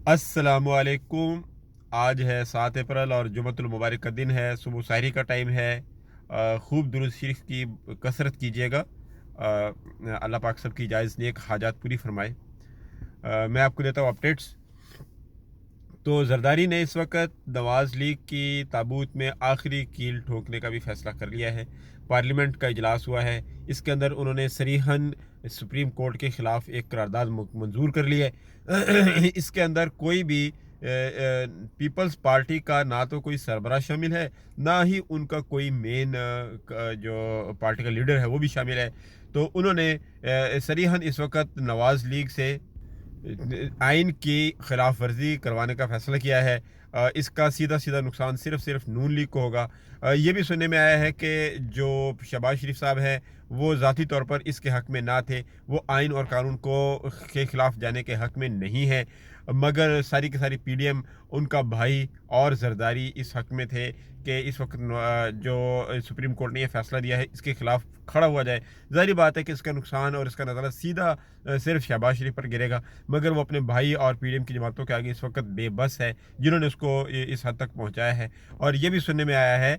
अस्सलामु अलैकुम। आज है 7 अप्रैल और जुमतुल मुबारक का दिन है। सुबह शायरी का टाइम है। खूब दुरूद शरीफ की कसरत कीजिएगा। अल्लाह पाक सब की जायज़ नेक हाजात पूरी फरमाए। मैं आपको देता हूँ अपडेट्स। तो जरदारी ने इस वक्त नवाज़ लीग की ताबूत में आखिरी कील ठोकने का भी फैसला कर लिया है। पार्लियामेंट का इजलास हुआ है। इसके अंदर उन्होंने सरीहन सुप्रीम कोर्ट के ख़िलाफ़ एक करारदाद मंजूर कर ली है। इसके अंदर कोई भी पीपल्स पार्टी का ना तो कोई सरबराह शामिल है, ना ही उनका कोई मेन जो पार्टी का लीडर है वो भी शामिल है। तो उन्होंने सरीहन इस वक्त नवाज़ लीग से आइन की खिलाफ वर्जी करवाने का फैसला किया है। इसका सीधा सीधा नुकसान सिर्फ नून लीग को होगा। ये भी सुनने में आया है कि जो शहबाज शरीफ साहब हैं वो ज़ाती तौर पर इसके हक़ में ना थे, वो आइन और कानून को के ख़िलाफ़ जाने के हक़ में नहीं है, मगर सारी की सारी पीडीएम उनका भाई और जरदारी इस हक़ में थे कि इस वक्त जो सुप्रीम कोर्ट ने यह फ़ैसला दिया है इसके ख़िलाफ़ खड़ा हुआ जाए। ज़ाहिर बात है कि इसका नुकसान और इसका नज़ारा सीधा सिर्फ शहबाज शरीफ पर गिरेगा, मगर वो अपने भाई और पीडीएम की जमातों के आगे इस वक्त बेबस है जिन्होंने उसको इस हद तक पहुंचाया है। और ये भी सुनने में आया है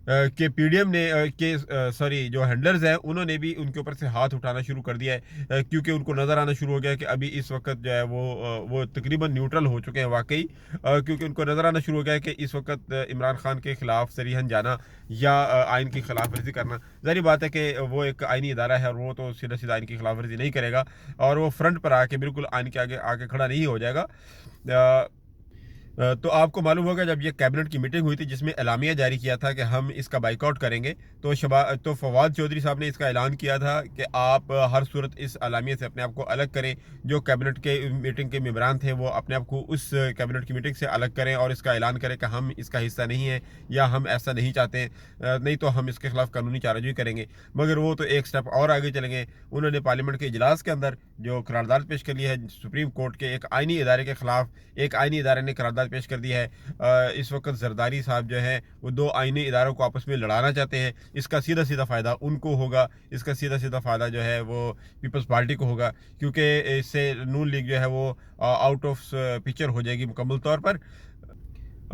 कि पीडीएम ने सॉरी जो हैंडलर्स हैं उन्होंने भी उनके ऊपर से हाथ उठाना शुरू कर दिया है, क्योंकि उनको नज़र आना शुरू हो गया कि अभी इस वक्त जो है वो तकरीबन न्यूट्रल हो चुके हैं वाकई। क्योंकि उनको नज़र आना शुरू हो गया है कि इस वक्त इमरान खान के ख़िलाफ़ सरीहन जाना या आइन की खिलाफ वर्जी करना, ज़ाहिर बात है कि वो एक आइनी इदारा है और वो तो सीधा सीधा आइन की खिलाफ वर्जी नहीं करेगा और वो फ्रंट पर आके बिल्कुल आइन के आगे आके खड़ा नहीं हो जाएगा। तो आपको मालूम होगा जब ये कैबिनेट की मीटिंग हुई थी जिसमें एलामिया जारी किया था कि हम इसका बाइकआउट करेंगे, तो फवाद चौधरी साहब ने इसका ऐलान किया था कि आप हर सूरत इस एलामिया से अपने आप को अलग करें। जो कैबिनेट के मीटिंग के मेंबरान थे वो अपने आप को उस कैबिनेट की मीटिंग से अलग करें और इसका ऐलान करें कि हम इसका हिस्सा नहीं हैं या हम ऐसा नहीं चाहते, नहीं तो हम इसके खिलाफ कानूनी चाराजोई करेंगे। मगर वो तो एक स्टेप और आगे चले गए। उन्होंने पार्लियामेंट के इजलास के अंदर जो करारदाद पेश कर लिया है सुप्रीम कोर्ट के एक आइनी इदारे के खिलाफ, एक आइनी इदारे ने करारदाद पेश कर दिया है। इस वक्त जरदारी साहब जो है वो दो आइनी इदारों को आपस में लड़ाना चाहते हैं। इसका सीधा सीधा फ़ायदा उनको होगा, इसका सीधा सीधा फ़ायदा जो है वो पीपल्स पार्टी को होगा, क्योंकि इससे नून लीग जो है वो आउट ऑफ पिक्चर हो जाएगी मुकम्मल तौर पर।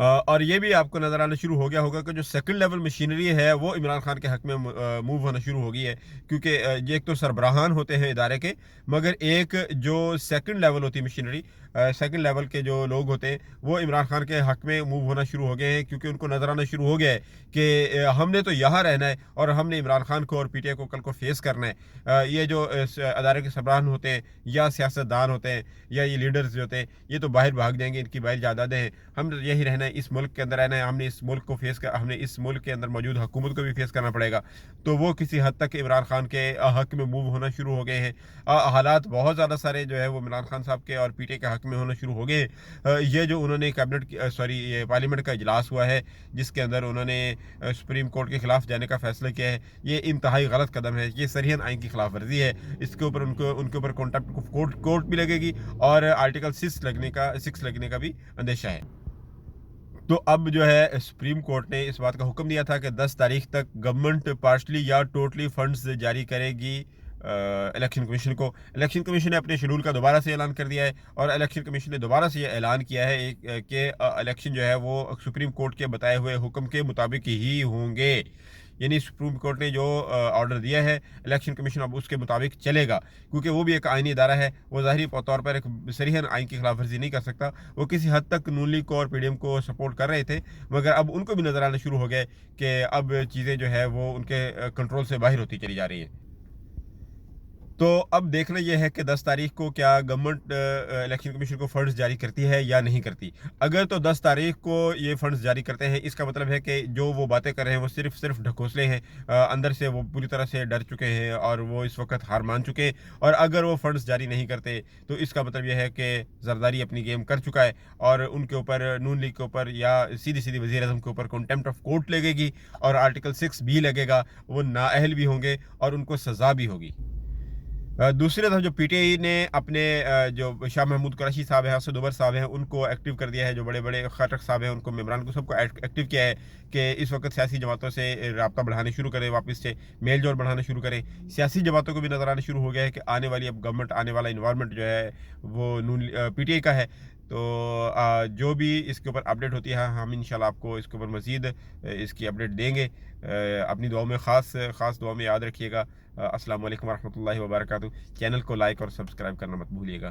और ये भी आपको नज़र आना शुरू हो गया होगा कि जो सेकंड लेवल मशीनरी है वो इमरान खान के हक़ में मूव होना शुरू हो गई है, क्योंकि ये एक तो सरबराहान होते हैं इदारे के, मगर एक जो सेकंड लेवल होती है मशीनरी, सेकंड लेवल के जो लोग होते हैं वो इमरान खान के हक़ में मूव होना शुरू हो गए हैं, क्योंकि उनको नज़र आना शुरू हो गया है कि हमने तो यहाँ रहना है और हमने इमरान खान को और पीटीआई को कल को फेस करना है। ये जो अदारे के सरबराहान होते हैं या सियासतदान होते हैं या ये लीडर्स जो होते हैं ये तो बाहर भाग जाएंगे, इनकी बाहर जायदादें हैं, हम यही रहना है, इस मुल्क के अंदर रहना है, हमने इस मुल्क को हमने इस मुल्क के अंदर मौजूद हुकूमत को भी फेस करना पड़ेगा। तो वो किसी हद तक इमरान खान के हक़ में मूव होना शुरू हो गए हैं। हालात बहुत ज़्यादा सारे जो है वो इमरान खान साहब के और पीटीआई के हक़ में होना शुरू हो गए हैं। ये जो उन्होंने ये पार्लियामेंट का इजलास हुआ है जिसके अंदर उन्होंने सुप्रीम कोर्ट के खिलाफ जाने का फैसला किया है, ये इंतहाई गलत कदम है, ये सरीहन आइन की खिलाफ वर्जी है। इसके ऊपर उनके ऊपर कॉन्टेम्प्ट कोर्ट भी लगेगी और आर्टिकल 6 लगने का भी अंदेशा है। तो अब जो है सुप्रीम कोर्ट ने इस बात का हुक्म दिया था कि 10 तारीख तक गवर्नमेंट पार्शली या टोटली फंड्स जारी करेगी इलेक्शन कमीशन को। इलेक्शन कमीशन ने अपने शेड्यूल का दोबारा से ऐलान कर दिया है और इलेक्शन कमीशन ने दोबारा से ये ऐलान किया है कि इलेक्शन जो है वो सुप्रीम कोर्ट के बताए हुए हुक्म के मुताबिक ही होंगे। यानी सुप्रीम कोर्ट ने जो ऑर्डर दिया है इलेक्शन कमीशन अब उसके मुताबिक चलेगा, क्योंकि वो भी एक आइनी इदारा है, वो ज़ाहिरी तौर पर एक सरीहन आइन की खिलाफ वर्जी नहीं कर सकता। वो किसी हद तक नून लीग को और पीडीएम को सपोर्ट कर रहे थे, मगर अब उनको भी नज़र आना शुरू हो गया कि अब चीज़ें जो है वो उनके कंट्रोल से बाहर होती चली जा रही हैं। तो अब देखना यह है कि 10 तारीख को क्या गवर्नमेंट इलेक्शन कमीशन को फंड्स जारी करती है या नहीं करती। अगर तो 10 तारीख को ये फंड्स जारी करते हैं, इसका मतलब है कि जो वो बातें कर रहे हैं वो सिर्फ ढकोसले हैं, अंदर से वो पूरी तरह से डर चुके हैं और वो इस वक्त हार मान चुके हैं। और अगर वो फंड्स जारी नहीं करते तो इसका मतलब यह है कि जरदारी अपनी गेम कर चुका है और उनके ऊपर नून लीग के ऊपर या सीधी सीधी वज़ीर आज़म के ऊपर कॉन्टेम्प्ट ऑफ कोर्ट लगेगी और आर्टिकल 6 भी लगेगा, वो नाअहल भी होंगे और उनको सज़ा भी होगी। दूसरी तरफ जो पीटीआई ने अपने जो शाह महमूद कुरैशी साहब हैं, असद उमर साहब हैं, उनको एक्टिव कर दिया है, जो बड़े बड़े खटक साहब हैं उनको मेम्बरान को सबको एक्टिव किया है कि इस वक्त सियासी जमातों से रब्ता बढ़ाने शुरू करें, वापस से मेल जोल बढ़ाना शुरू करें। सियासी जमातों को भी नज़र आना शुरू हो गया है कि आने वाली अब गवर्नमेंट, आने वाला इन्वायरमेंट जो है वो पीटीआई का है। تو جو بھی اس کے اوپر اپڈیٹ ہوتی ہے ہم انشاءاللہ آپ کو اس کے اوپر مزید اس کی اپڈیٹ دیں گے. اپنی دعاؤں میں خاص دعاؤں میں یاد رکھیے گا. السلام علیکم ورحمۃ اللہ وبرکاتہ. چینل کو لائک اور سبسکرائب کرنا مت بھولیے گا.